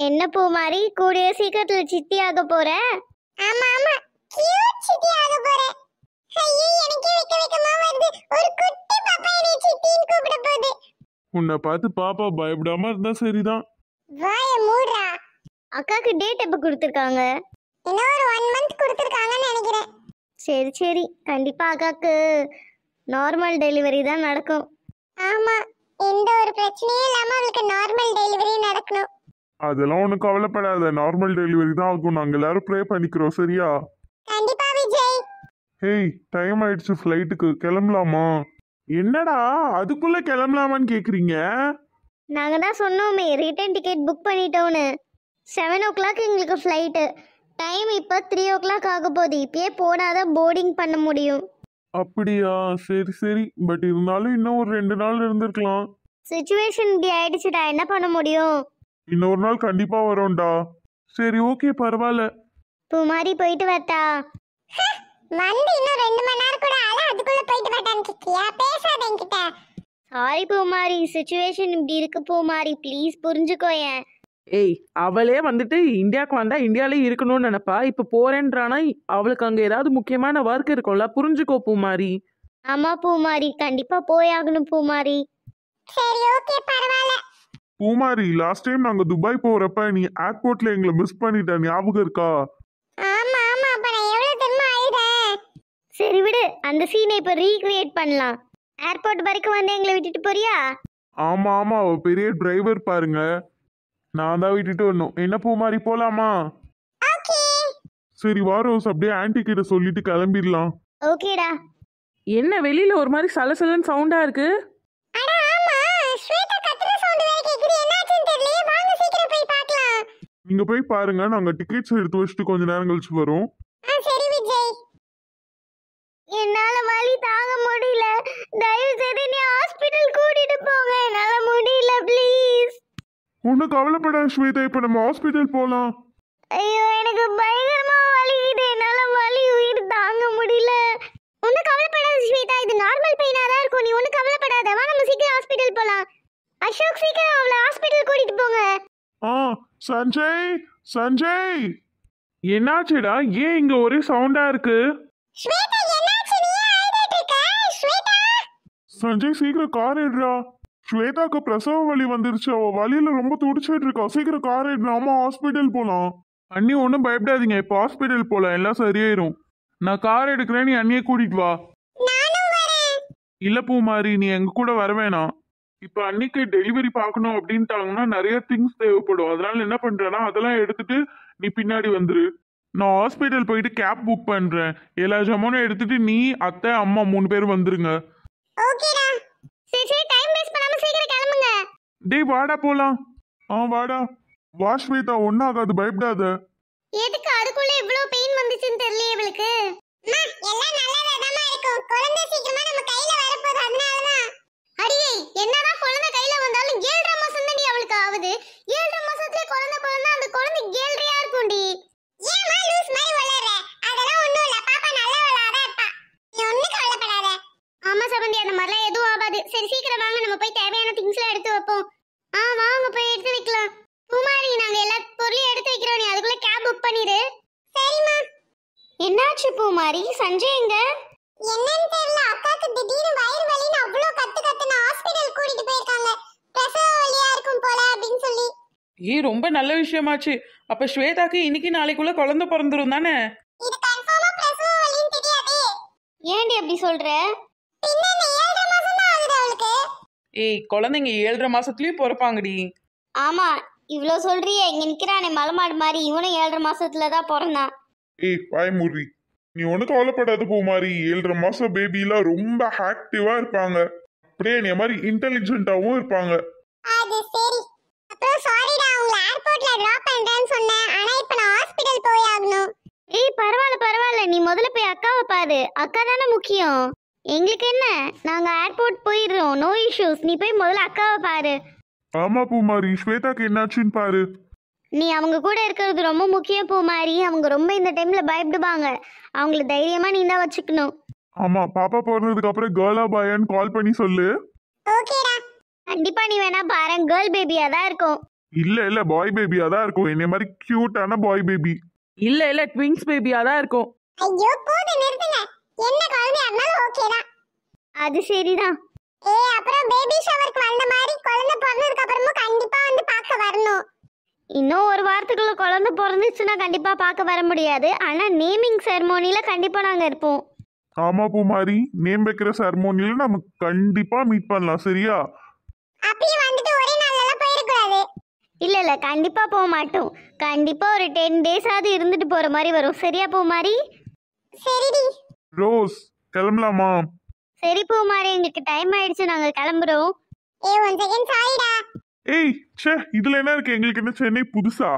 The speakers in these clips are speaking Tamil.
என்ன பூமாரி கூடிய சீக்கிரத்துல சித்தி ஆக போற? ஆமா ஆமா, கியூட் சித்தி ஆக போறேன். ஐயே, எனக்கே வெக்கமா வருது. ஒரு குட்டி பாப்பா என்னை சித்தின்னு கூப்பிட போகுது. உன்னை பார்த்து பாப்பா பயப்படாம இருந்தா சரிதான். வாயை மூடுறா. அக்காக்கு டேட் எப்ப கொடுத்துருக்காங்க? இன்னும் ஒரு 1 மந்த் கொடுத்துருக்காங்கன்னு நினைக்கிறேன். சரி சரி, கண்டிப்பா அக்காக்கு நார்மல் டெலிவரி தான் நடக்கும். ஆமா, எந்த ஒரு பிரச்சனையும் இல்லாம அவளுக்கு நார்மல் டெலிவரி நடக்கணும். அதெல்லாம் ஒன்றும் கவலைப்படாத, நார்மல் டெலிவரி தான் ஆகும். நாங்கள் எல்லாரும் ப்ரே பண்ணிக்கிறோம், சரியா? கண்டிப்பா விஜய். ஹேய், டைம் ஆயிடுச்சு, ஃப்ளைட்டுக்கு கிளம்பலாமா? என்னடா அதுக்குள்ள கிளம்பலாமான்னு கேக்குறீங்க? நாங்க தான் சொன்னோமே ரிட்டர்ன் டிக்கெட் புக் பண்ணிட்டோன்னு. 7 o'clock எங்களுக்கு ஃப்ளைட்டு. டைம் இப்போ 3 o'clock ஆக போகுது. இப்பயே போனாதான் போர்டிங் பண்ண முடியும். அப்படியா? சரி சரி, பட் இருந்தாலும் இன்னும் ஒரு 2 நாள் இருந்திருக்கலாம். சுச்சுவேஷன் இப்படி ஆயிடுச்சுடா, என்ன பண்ண முடியும்? இன்னொரு நாள் கண்டிப்பா வரோம்டா. சரி ஓகே, பரவாயில்ல. பூமாரி போயிட்டு வரட்டா? வந்து இன்னும் 2 மணி நேரம் கூட ஆல, அதுக்குள்ள போயிட்டு வரட்டான்னு கேக்கியா? பேசாத என்கிட்ட. சாரி பூமாரி, சுச்சுவேஷன் இப்படி இருக்கு பூமாரி, ப்ளீஸ் புரிஞ்சுக்கோயேன். ஏய், அவளே வந்துட்டு இந்தியாவுக்கு வந்தா இந்தியாலே இருக்கணும்னு நினைப்பா. இப்ப போறேன்றானா அவளுக்கு அங்க ஏதாவது முக்கியமான ஒர்க் இருக்கும்ல, புரிஞ்சுக்கோ பூமாரி. ஆமா பூமாரி, கண்டிப்பா போயாகணும் பூமாரி. சரி ஓகே, பரவாயில்ல. பூமாரி, லாஸ்ட் டைம் நாங்க துபாய் போறப்ப நீ ஏர்போர்ட்ல எங்களை மிஸ் பண்ணிட்ட, ஞாபகம் இருக்கா? ஆமா ஆமா, அப்ப நான் எவ்வளவு தெரியுமா அழுதேன். சரி விடு, அந்த சீனை இப்ப ரீக்ரியேட் பண்ணலாம். ஏர்போர்ட் வரைக்கும் வந்து எங்களை விட்டுட்டு போறியா? ஆமா ஆமா, அவ பெரிய டிரைவர் பாருங்க. நான் தான் விட்டுட்டு வரணும். என்ன பூமாரி, போலாமா? ஓகே. சரி வா ரோஸ், அப்படியே ஆன்ட்டி கிட்ட சொல்லிட்டு கிளம்பிடலாம். ஓகேடா. என்ன வெளியில ஒரு மாதிரி சலசலன்னு சவுண்டா இருக்கு? அட ஆமா, ஸ்வேதா கத்துற சவுண்ட் வேற கேக்குது. என்னாச்சுன்னு தெரியல. வாங்க சீக்கிரம் போய் பார்க்கலாம். நீங்க போய் பாருங்க, நாங்க டிக்கெட்ஸ் எடுத்து வச்சுட்டு கொஞ்ச நேரம் கழிச்சு வரோம். சரி விஜய். என்னால வலி தாங்க முடியல, தயவு செய்து நீ ஹாஸ்பிடல் கூட்டிட்டு போங்க. என்னால முடியல ப்ளீஸ். ஒன்னும் கவலைப்படாத ஸ்வேதா, இப்ப நம்ம ஹாஸ்பிட்டல் போலாம். ஐயோ, எனக்கு பயங்கரமா வலிக்குது. என்னால வலி உயிர் தாங்க முடியல. ஒன்னும் கவலைப்படாத ஸ்வேதா, இது நார்மல் பெயினா தான் இருக்கும். நீ ஒன்னும் கவலைப்படாத. வா நம்ம சீக்கிரம் ஹாஸ்பிடல் போலாம். அசோக், சீக்கிரம் அவளை ஹாஸ்பிடல் கூட்டிட்டு போங்க. ஆ சஞ்சய், சஞ்சய், என்னாச்சுடா? ஏன் இங்க ஒரே சவுண்டா இருக்கு? ஸ்வேதா என்னாச்சு? நீ ஏன் அழுதுட்டு இருக்க? ஸ்வேதா. சஞ்சய், சீக்கிரம் கார் எடுறா. ஸ்வேதாக்கு பிரசவ வலி வந்துருச்சு, அவ வலியில ரொம்ப துடிச்சிட்டு இருக்கா. சீக்கிரம் கார் எடு, நாம ஹாஸ்பிட்டல் போலாம். அண்ணி ஒன்றும் பயப்படாதீங்க, இப்போ ஹாஸ்பிட்டல் போலாம், எல்லாம் சரியாயிரும். நான் கார் எடுக்கிறேன், நீ அண்ணியை கூட்டிட்டு வா. நானும் வரேன். இல்ல பூமாரி, நீ எங்க கூட வர வேணாம். இப்ப அன்னைக்கு டெலிவரி பார்க்கணும் அப்படின்ட்டாங்கன்னா நிறைய திங்ஸ் தேவைப்படும். அதனால என்ன பண்றேன்னா அதெல்லாம் எடுத்துட்டு நீ பின்னாடி வந்துரு. நான் ஹாஸ்பிட்டல் போயிட்டு கேப் புக் பண்றேன். எல்லா ஜாமானும் எடுத்துட்டு நீ, அத்தை, அம்மா 3 பேர் வந்துருங்க. ஓகேடா. சரி சரி, டைம் வேஸ்ட் பண்ணாம சீக்கிரம் கிளம்புங்க. டேய் வாடா போலாம். வாடா. வா ஸ்வேதா, ஒன்னும் ஆகாது, பயப்படாத. எதுக்கு அதுக்குள்ள இவ்ளோ பெயின் வந்துச்சுன்னு தெரியல இவளுக்கு. அம்மா, எல்லாம் நல்லதாதான் இருக்கும். குழந்தை சீக்கிரமா நம்ம கையில வரப்போகுது, அதனாலதான். அடியே, என்னதான் குழந்தை கையில வந்தாலும் 7.5 மாசம் தாண்டி அவளுக்கு ஆகுது. 7.5 மாசத்துல குழந்தை பிறந்தா அந்த குழந்தை 7.5 இருக்கும்டி. ஏம்மா லூஸ் மாதிரி வளர்ற? அதெல்லாம் ஒண்ணும் இல்ல, பாப்பா நல்லவளாதான் இருப்பா. நீ ஒண்ணும் கவலைப்படாத. ஆமா சபந்தி, அந்த மாதிரிலாம் எதுவும் ஆகாது. சரி சீக்கிரம் வாங்க, நம்ம போய் தேவையான திங்ஸ் எல்லாம் எடுத்து வைப்போம். வாங்க போய் எடுத்து வைக்கலாம். பூமாரி, நாங்க எல்லா பொருளையும் எடுத்து வைக்கிறோம், நீ அதுக்குள்ள கேப் புக் பண்ணிடு. சரிம்மா. என்னாச்சு பூமாரி? சஞ்சய் எங்க? என்னன்னு தெரியல, அக்காக்கு திடீர்னு வயிறு வலின்னு அவ்வளோ கத்துனா ஹாஸ்பிடல் கூட்டிட்டு போயிருக்காங்க. பிரசவ வலியா இருக்கும் போல அப்படின்னு சொல்லி. ரொம்ப நல்ல விஷயமாச்சு. அப்ப ஸ்வேதாக்கு இன்னைக்கு நாளைக்குள்ள குழந்தை பிறந்துரும் தானே? இது கன்ஃபார்மா பிரசவ வலின்னு தெரியாதே. ஏன்டி அப்படி சொல்ற? பின்ன என்ன 7.5 மாசம் தான் ஆகுது அவளுக்கு. குழந்தைங்க 7.5 மாசத்துலயும் பிறப்பாங்கடி. ஆமா, இவ்ளோ சொல்றியே, இங்க நிக்கிறானே மலமாடு மாதிரி, இவனும் 7.5 மாசத்துல தான் பிறந்தான். வாய் மூடி. நீ ஒன்னும் கவலைப்படாத பூமாரி. 7.5 மாசம் பேபிலாம் ரொம்ப ஆக்டிவா இருப்பாங்க. அப்படியே நீ மாதிரி இன்டெலிஜென்ட்டாவும் இருப்பாங்க. அது சரி. அப்புறம் சாரிடா, உங்களை ஏர்போர்ட்ல டிராப் பண்றேன்னு சொன்னேன். ஆனா இப்ப நான் ஹாஸ்பிடல் போய் ஆகணும். பரவாயில்ல பரவாயில்ல, நீ முதல்ல போய் அக்காவை பாரு. அக்கா தானே முக்கியம். எங்களுக்கு என்ன, நாங்க ஏர்போர்ட் போயிடுறோம், நோ இஷ்யூஸ். நீ போய் முதல்ல அக்காவை பாரு. ஆமா பூமாரி, ஸ்வேதாக்கு என்னாச்சுன்னு பாரு. நீ அவங்க கூட இருக்கிறது ரொம்ப முக்கியம் பூமாரி. அவங்க ரொம்ப இந்த டைம்ல பயப்படுவாங்க. அவங்கள தைரியமா நீ தான் வச்சுக்கணும். ஆமா, பாப்பா பிறந்ததுக்கு அப்புறம் கேர்ளா பாயான்னு கால் பண்ணி சொல்லு. ஓகேடா. கண்டிப்பா நீ வேணா பாரு, கேர்ள் பேபியா தான் இருக்கும். இல்ல இல்ல பாய் பேபியா தான் இருக்கும், என்னை மாதிரி கியூட்டான பாய் பேபி. இல்ல இல்ல ட்வின்ஸ் பேபியா தான் இருக்கும். ஐயோ போது நிறுத்துங்க. என்ன குழந்தையா இருந்தாலும் ஓகே தான். அது சரிதான். அப்புறம் பேபி ஷவருக்கு வந்த மாதிரி குழந்தை பிறந்ததுக்கு அப்புறமும் கண்டிப்பா வந்து பார்க்க வரணும். இன்னும் ஒரு வாரத்துக்குள்ள குழந்தை பிறந்துச்சுன்னா கண்டிப்பா பார்க்க வர முடியாது. ஆனா நேமிங் செரமோனில கண்டிப்பா நாங்க இருப்போம். ஆமா பூமாரி, நேம் வைக்கிற செரமோனில நம்ம கண்டிப்பா மீட் பண்ணலாம், சரியா? அப்படியே வந்துட்டு ஒரே நாள்ல போயிடக்கூடாது. இல்ல இல்ல கண்டிப்பா போக மாட்டோம். கண்டிப்பா ஒரு 10 days ஆவது இருந்துட்டு போற மாதிரி வரும், சரியா பூமாரி? சரிடி. ரோஸ் கிளம்பலாமா? சரி பூமாரி, எங்களுக்கு டைம் ஆயிடுச்சு, நாங்க கிளம்புறோம். 1 செகண்ட் சாரிடா. ஏய் ச்சே, இதுல என்ன இருக்கு? எங்களுக்கு என்ன சென்னை புதுசா?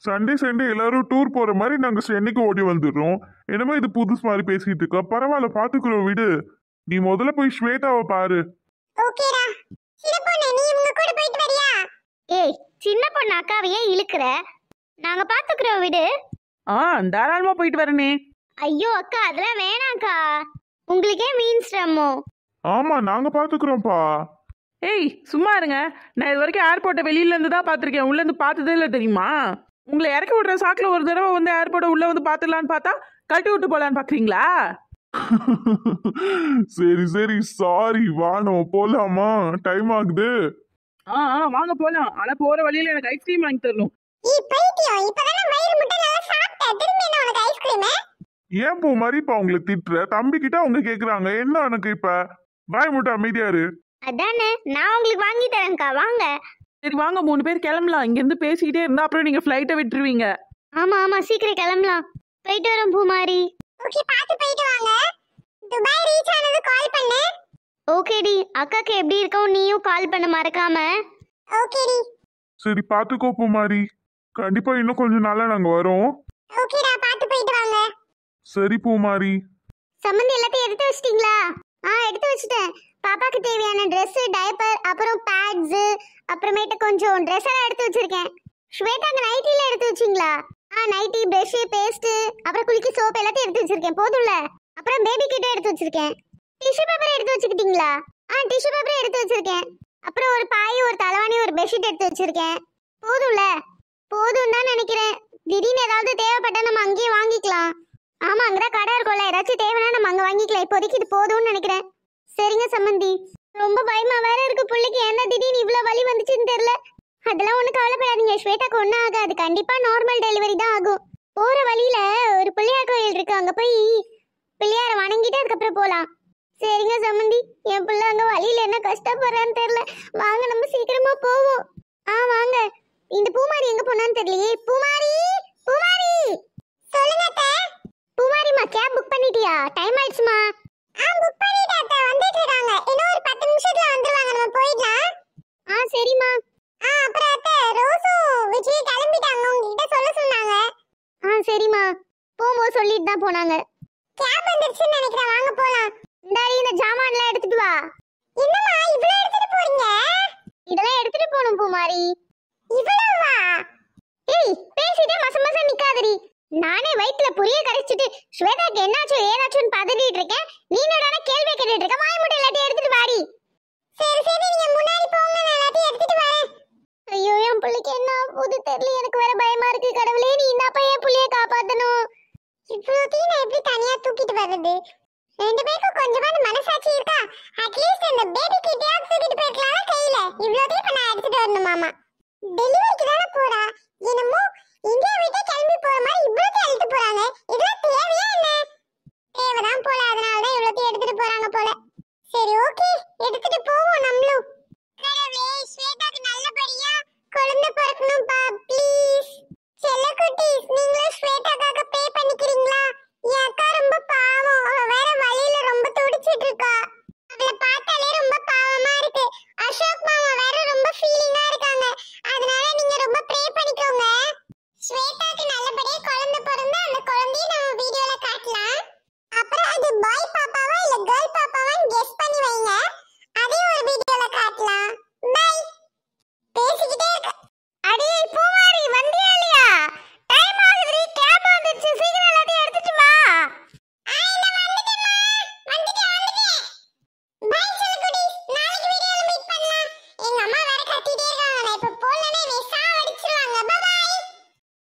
சண்டே எல்லாரும் டூர் போற மாதிரி நாங்க சென்னைக்கு ஓடி வந்துடுறோம். என்னமோ இது புதுசு மாதிரி பேசிட்டு இருக்க. பரவாயில்ல, பாத்துக்கிறோம், விடு. நீ முதல்ல போய் ஸ்வேதாவை பாரு. ஓகேடா. சின்ன பொண்ணு நீ இவங்க கூட போயிட்டு வரியா? ஏய் சின்ன பொண்ணு அக்காவையே இழுக்கிற, நாங்க பாத்துக்கிறோம், விடு. தாராளமா போயிட்டு வரனே. ஐயோ அக்கா அதெல்லாம் வேணாம்க்கா, உங்களுக்கே மீன் சிரமம். ஆமா நாங்க பாத்துக்கிறோம்ப்பா. ஏய் சும்மா இருங்க. நான் இது வரைக்கும் ஏர்போர்ட்டை வெளியில இருந்து தான் பார்த்துருக்கேன், உள்ள இருந்து பார்த்ததே இல்லை தெரியுமா? உங்களை இறக்கி விடுற சாக்கில் ஒரு தடவை வந்து ஏர்போர்ட்டை உள்ள வந்து பார்த்துடலான்னு பார்த்தா கழட்டி விட்டு போலான்னு பார்க்குறீங்களா? சரி சாரி, வா நம்ம போலாமா? டைம் ஆகுது. வாங்க போலாம். ஆனா போற வழியில எனக்கு ஐஸ்கிரீம் வாங்கி தரணும். பைத்தியம், இப்பதானே வயிறு முட்டை நல்லா சாப்பிட்ட, திரும்ப என்ன உனக்கு ஐஸ்கிரீம்? ஏன் பூ மாதிரி இப்ப அவங்களை திட்டுற? தம்பி கிட்ட அவங்க கேக்குறாங்க, என்ன உனக்கு இப்ப? வாய் மட்டும் அமைதியாரு. அதானே, நான் உங்களுக்கு வாங்கி தரேன்க்கா, வாங்க. சரி வாங்க 3 பேர் கிளம்பலாம். இங்கேருந்து பேசிக்கிட்டே இருந்தா அப்புறம் நீங்க ஃப்ளைட்டை விட்டுருவீங்க. ஆமா சீக்கிரம் கிளம்பலாம். போயிட்டு வரோம் பூமாரி. ஓகே, பார்த்து போயிட்டு வாங்க. துபாய் ரீச் ஆனது கால் பண்ணு. ஓகேடி, அக்காக்கு எப்படி இருக்கவும் நீயும் கால் பண்ண மறக்காம. ஓகேடி. சரி பாத்துக்கோ பூமாரி, கண்டிப்பா இன்னும் கொஞ்ச நாள்ல நாங்க வரோம். ஓகேடா, பார்த்து போயிட்டு வாங்க. சரி பூமாரி. சம்மந்தி எல்லாத்தையும் எடுத்து வச்சிட்டீங்களா? எடுத்து வச்சிட்டேன். பாப்பாக்கு தேவையான ட்ரெஸ், டைப்பர், அப்புறம் பேட்ஸ், அப்புறமேட்டு கொஞ்சம் ட்ரெஸ் எல்லாம் எடுத்து வச்சிருக்கேன். ஸ்வேதாங்க நைட்டில எடுத்து வச்சிங்களா? நைட்டி, பிரஷ், பேஸ்ட், அப்புறம் குளிக்க சோப் எல்லாத்தையும் எடுத்து வச்சிருக்கேன், போதும்ல? அப்புறம் பேபி கிட்ட எடுத்து வச்சிருக்கேன். டிஷ்யூ பேப்பர் எடுத்து வச்சுக்கிட்டீங்களா? டிஷ்யூ பேப்பர் எடுத்து வச்சிருக்கேன். அப்புறம் ஒரு பாய், ஒரு தலைவாணி, ஒரு பெட்ஷீட் எடுத்து வச்சிருக்கேன். போதும்ல? போதும் தான் நினைக்கிறேன். திடீர்னு ஏதாவது தேவைப்பட்டா நம்ம அங்கேயே வாங்கிக்கலாம். ஆமா அங்கதான் கடை இருக்கும்ல, ஏதாச்சும் தேவைன்னா நம்ம அங்க வாங்கிக்கலாம். இப்போதைக்கு இது போதும்னு நினைக்கிறேன். சரிங்க சம்மந்தி. ரொம்ப பயமா வேற இருக்கு பிள்ளைக்கு, ஏன்னா திடீர்னு இவ்வளவு வலி வந்துச்சுன்னு தெரியல. அதெல்லாம் ஒன்றும் கவலைப்படாதீங்க, ஸ்வேதாக்கு ஒன்றும் ஆகாது. கண்டிப்பா நார்மல் டெலிவரி தான் ஆகும். போற வழியில ஒரு பிள்ளையார் கோயில் இருக்கு, அங்க போய் பிள்ளையார வணங்கிட்டு அதுக்கப்புறம் போலாம். சரிங்க சம்மந்தி. என் பிள்ளை அங்க வழியில என்ன கஷ்டப்படுறான்னு தெரியல. வாங்க நம்ம சீக்கிரமா போவோம். வாங்க. இந்த பூமாரி எங்க போனான்னு தெரியலையே. பூமாரி சொல்லுங்க அத்தை. பூமாரிமா, கேப் புக் பண்ணிட்டியா? டைம் ஆயிடுச்சுமா. புக் பண்ணிட்டேன் அத்தை, வந்துட்டு இருக்காங்க. இன்னும் ஒரு 10 நிமிஷத்துல வந்துருவாங்க, நம்ம போயிடலாம். சரிம்மா. அப்புறம் அத்தை, ரோஸும் விஜய் கிளம்பிட்டாங்க, உங்ககிட்ட சொல்ல சொன்னாங்க. சரிம்மா. போகும்போது சொல்லிட்டு தான் போனாங்க. கேப் வந்துருச்சுன்னு நினைக்கிறேன், வாங்க போலாம். இந்தாடி இந்த ஜாமான்லாம் எடுத்துட்டு வா. என்னம்மா இவ்வளவு எடுத்துட்டு போறீங்க? இதெல்லாம் எடுத்துட்டு போகணும் பூமாரி. இவ்வளவா? ஏய் பேசிட்டே மசமச நிக்காதடி. நானே வயித்துல புரிய கரைச்சிட்டு ஸ்வேதாக்கு என்னாச்சு ஏதாச்சுன்னு பதறிட்டு இருக்கேன். நீ என்னடா கேள்வி கேட்டுட்டு இருக்க? வாய் முட்டை எல்லாத்தையும் எடுத்துட்டு வாடி. சரி நீங்க முன்னாடி போங்க, நான் எல்லாத்தையும் எடுத்துட்டு வரேன். ஐயோ என் பிள்ளைக்கு என்ன ஆகுது தெரியல, எனக்கு வேற பயமா இருக்கு. கடவுளே நீ இந்த பையன் புள்ளைய காப்பாத்தணும். இவ்வளோத்தையும் நான் எப்படி தனியா தூக்கிட்டு வர்றது? 2 பேருக்கும் கொஞ்சமான மனசாட்சி இருக்கா? அட்லீஸ்ட் அந்த பேபி கிட்டயாவது தூக்கிட்டு போயிருக்கலாம் கையில. இவ்வளோத்தையும் இப்ப நான் எடுத்துட்டு வரணும். மாமா டெலிவரிக்கு தானே போறா,